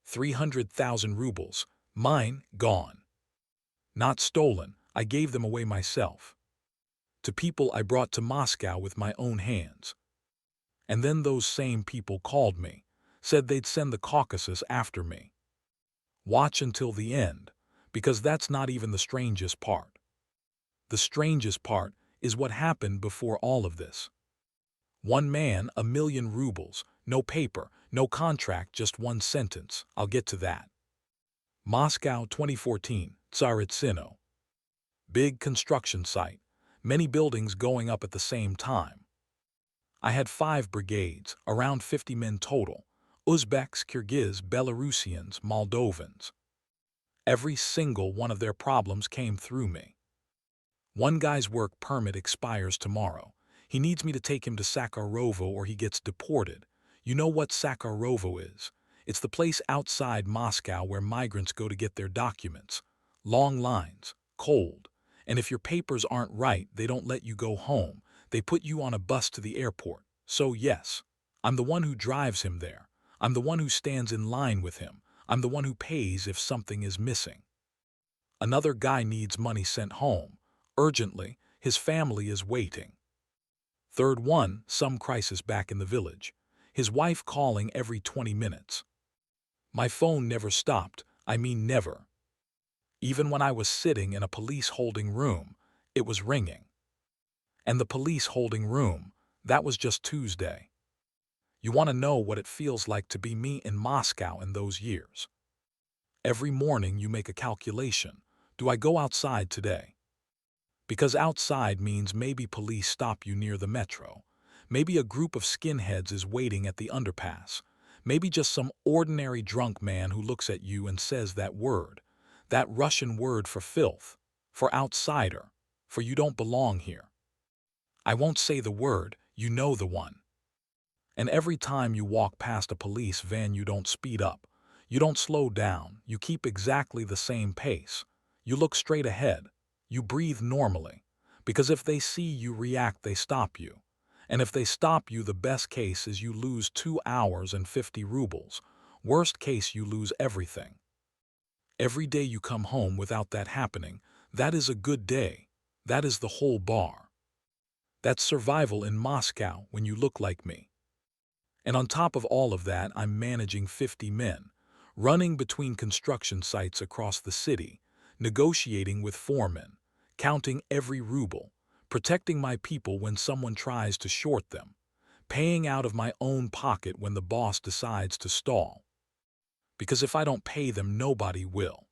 300,000 rubles. Mine, gone. Not stolen, I gave them away myself. To people I brought to Moscow with my own hands. And then those same people called me, said they'd send the Caucasus after me. Watch until the end, because that's not even the strangest part. The strangest part is what happened before all of this. One man, 1,000,000 rubles, no paper, no contract, just one sentence. I'll get to that. Moscow, 2014, Tsaritsyno. Big construction site, many buildings going up at the same time. I had 5 brigades, around 50 men total, Uzbeks, Kyrgyz, Belarusians, Moldovans. Every single one of their problems came through me. One guy's work permit expires tomorrow. He needs me to take him to Sakharovo or he gets deported. You know what Sakharovo is? It's the place outside Moscow where migrants go to get their documents. Long lines, cold, and if your papers aren't right, they don't let you go home. They put you on a bus to the airport. So yes, I'm the one who drives him there. I'm the one who stands in line with him. I'm the one who pays if something is missing. Another guy needs money sent home. Urgently, his family is waiting. Third one, some crisis back in the village. His wife calling every 20 minutes. My phone never stopped, I mean never. Even when I was sitting in a police holding room, it was ringing. And the police holding room, that was just Tuesday. You want to know what it feels like to be me in Moscow in those years. Every morning you make a calculation. Do I go outside today? Because outside means maybe police stop you near the metro. Maybe a group of skinheads is waiting at the underpass. Maybe just some ordinary drunk man who looks at you and says that word, that Russian word for filth, for outsider, for you don't belong here. I won't say the word, you know the one. And every time you walk past a police van, you don't speed up. You don't slow down. You keep exactly the same pace. You look straight ahead. You breathe normally. Because if they see you react, they stop you. And if they stop you, the best case is you lose 2 hours and 50 rubles. Worst case, you lose everything. Every day you come home without that happening, that is a good day. That is the whole bar. That's survival in Moscow when you look like me. And on top of all of that, I'm managing 50 men, running between construction sites across the city, negotiating with foremen, counting every ruble, protecting my people when someone tries to short them, paying out of my own pocket when the boss decides to stall. Because if I don't pay them, nobody will.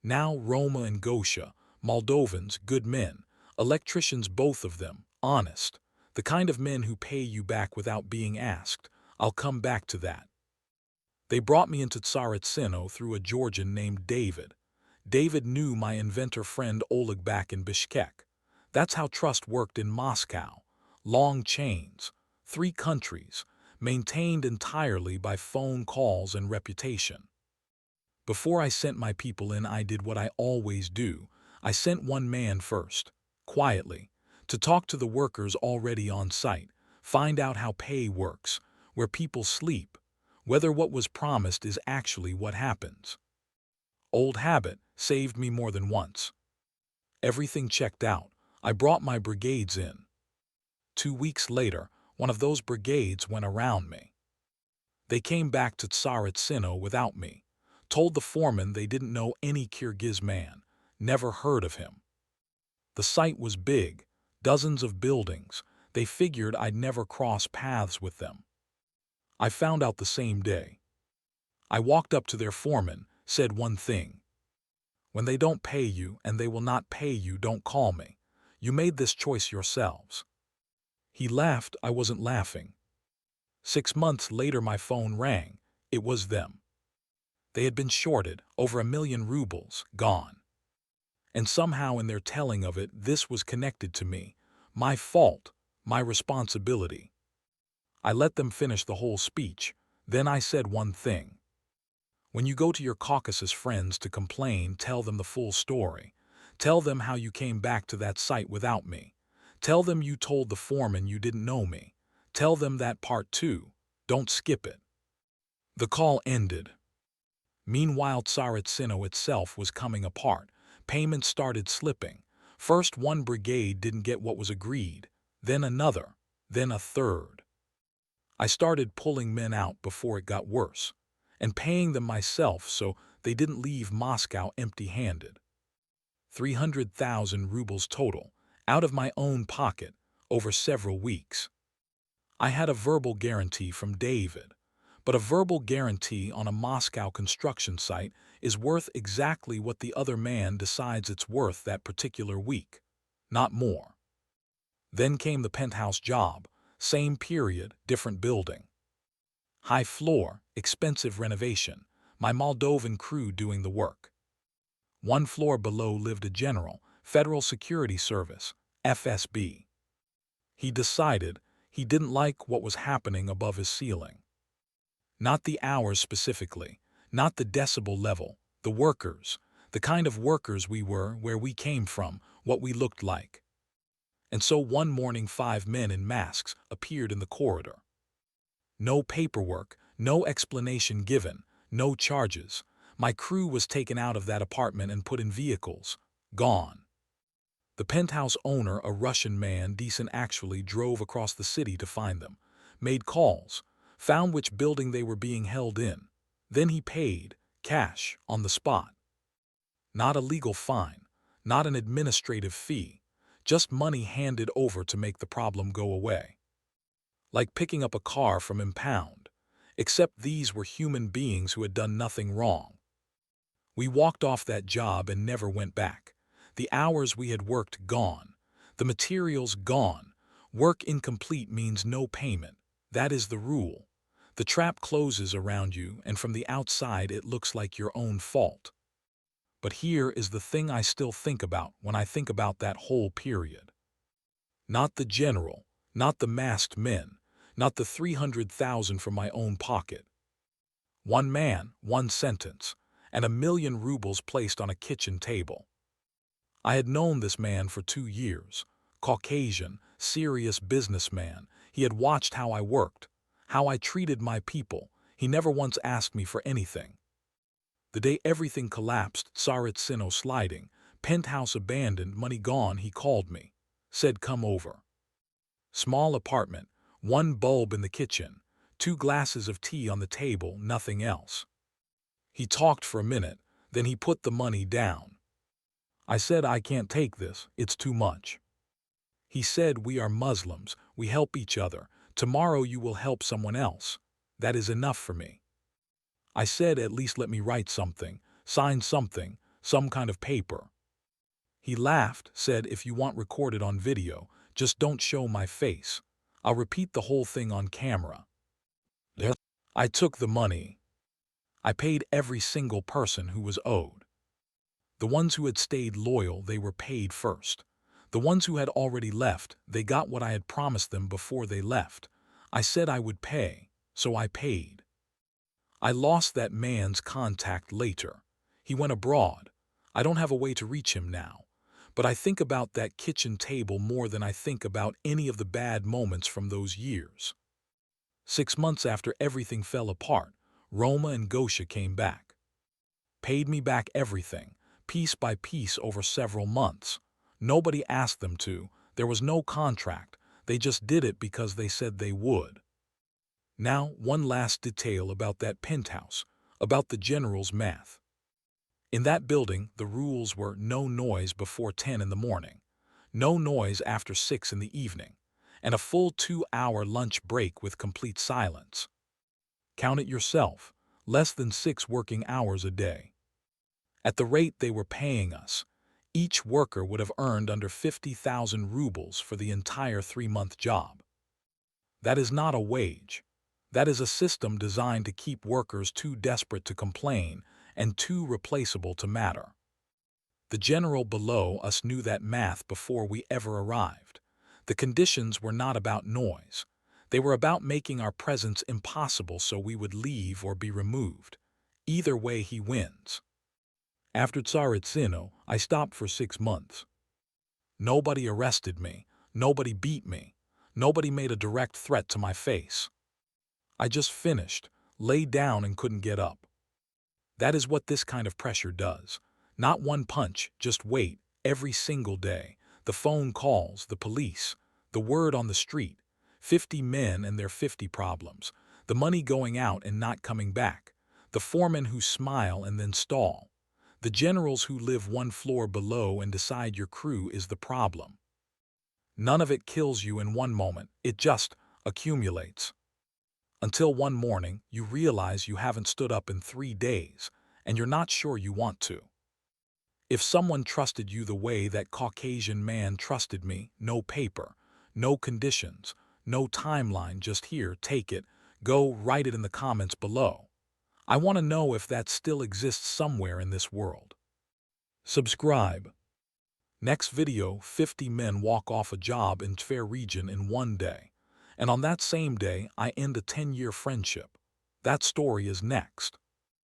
Now Roma and Gosha, Moldovans, good men, electricians, both of them, honest, the kind of men who pay you back without being asked. I'll come back to that. They brought me into Tsaritsyno through a Georgian named David. David knew my inventor friend Oleg back in Bishkek. That's how trust worked in Moscow. Long chains, 3 countries, maintained entirely by phone calls and reputation. Before I sent my people in, I did what I always do. I sent one man first, quietly, to talk to the workers already on site, find out how pay works, where people sleep, whether what was promised is actually what happens. Old habit, saved me more than once. Everything checked out. I brought my brigades in. 2 weeks later, one of those brigades went around me. They came back to Tsaritsyno without me, told the foreman they didn't know any Kyrgyz man, never heard of him. The site was big, dozens of buildings. They figured I'd never cross paths with them. I found out the same day. I walked up to their foreman, said one thing. When they don't pay you, and they will not pay you, don't call me. You made this choice yourselves. He laughed. I wasn't laughing. 6 months later my phone rang. It was them. They had been shorted, over 1,000,000 rubles, gone. And somehow in their telling of it, this was connected to me. My fault, my responsibility. I let them finish the whole speech. Then I said one thing. When you go to your Caucasus friends to complain, tell them the full story. Tell them how you came back to that site without me. Tell them you told the foreman you didn't know me. Tell them that part too. Don't skip it. The call ended. Meanwhile, Tsaritsyno itself was coming apart. Payments started slipping. First one brigade didn't get what was agreed, then another, then a third. I started pulling men out before it got worse, and paying them myself so they didn't leave Moscow empty-handed. 300,000 rubles total, out of my own pocket, over several weeks. I had a verbal guarantee from David, but a verbal guarantee on a Moscow construction site is worth exactly what the other man decides it's worth that particular week, not more. Then came the penthouse job, same period, different building. High floor, expensive renovation, my Moldovan crew doing the work. One floor below lived a general, Federal Security Service, FSB. He decided he didn't like what was happening above his ceiling. Not the hours specifically, not the decibel level, the workers, the kind of workers we were, where we came from, what we looked like. And so one morning 5 men in masks appeared in the corridor. No paperwork, no explanation given, no charges. My crew was taken out of that apartment and put in vehicles. Gone. The penthouse owner, a Russian man, decent actually, drove across the city to find them, made calls, found which building they were being held in. Then he paid, cash, on the spot. Not a legal fine, not an administrative fee, just money handed over to make the problem go away. Like picking up a car from impound, except these were human beings who had done nothing wrong. We walked off that job and never went back. The hours we had worked gone, the materials gone. Work incomplete means no payment. That is the rule. The trap closes around you, and from the outside it looks like your own fault. But here is the thing I still think about when I think about that whole period. Not the general, not the masked men, not the 300,000 from my own pocket. One man, one sentence, and 1,000,000 rubles placed on a kitchen table. I had known this man for 2 years. Caucasian, serious businessman. He had watched how I worked, how I treated my people. He never once asked me for anything. The day everything collapsed, Tsaritsyno sliding, penthouse abandoned, money gone, he called me, said come over. Small apartment, 1 bulb in the kitchen, 2 glasses of tea on the table, nothing else. He talked for a minute, then he put the money down. I said I can't take this, it's too much. He said we are Muslims, we help each other, tomorrow you will help someone else. That is enough for me. I said at least let me write something, sign something, some kind of paper. He laughed, said if you want recorded on video, just don't show my face. I'll repeat the whole thing on camera. I took the money. I paid every single person who was owed. The ones who had stayed loyal, they were paid first. The ones who had already left, they got what I had promised them before they left. I said I would pay, so I paid. I lost that man's contact later. He went abroad. I don't have a way to reach him now. But I think about that kitchen table more than I think about any of the bad moments from those years. 6 months after everything fell apart, Roma and Gosha came back. Paid me back everything, piece by piece over several months. Nobody asked them to. There was no contract. They just did it because they said they would. Now, one last detail about that penthouse, about the general's math. In that building, the rules were no noise before 10 in the morning, no noise after 6 in the evening, and a full 2-hour lunch break with complete silence. Count it yourself, less than 6 working hours a day. At the rate they were paying us, each worker would have earned under 50,000 rubles for the entire 3-month job. That is not a wage. That is a system designed to keep workers too desperate to complain and too replaceable to matter. The general below us knew that math before we ever arrived. The conditions were not about noise. They were about making our presence impossible so we would leave or be removed. Either way, he wins. After Tsaritsyno, I stopped for 6 months. Nobody arrested me. Nobody beat me. Nobody made a direct threat to my face. I just finished, lay down and couldn't get up. That is what this kind of pressure does. Not one punch, just wait, every single day. The phone calls, the police, the word on the street. 50 men and their 50 problems. The money going out and not coming back. The foremen who smile and then stall. The generals who live one floor below and decide your crew is the problem. None of it kills you in one moment, it just accumulates. Until one morning, you realize you haven't stood up in 3 days, and you're not sure you want to. If someone trusted you the way that Caucasian man trusted me, no paper, no conditions, no timeline, just here, take it, go write it in the comments below. I want to know if that still exists somewhere in this world. Subscribe. Next video, 50 men walk off a job in Tver region in one day. And on that same day, I end a 10-year friendship. That story is next.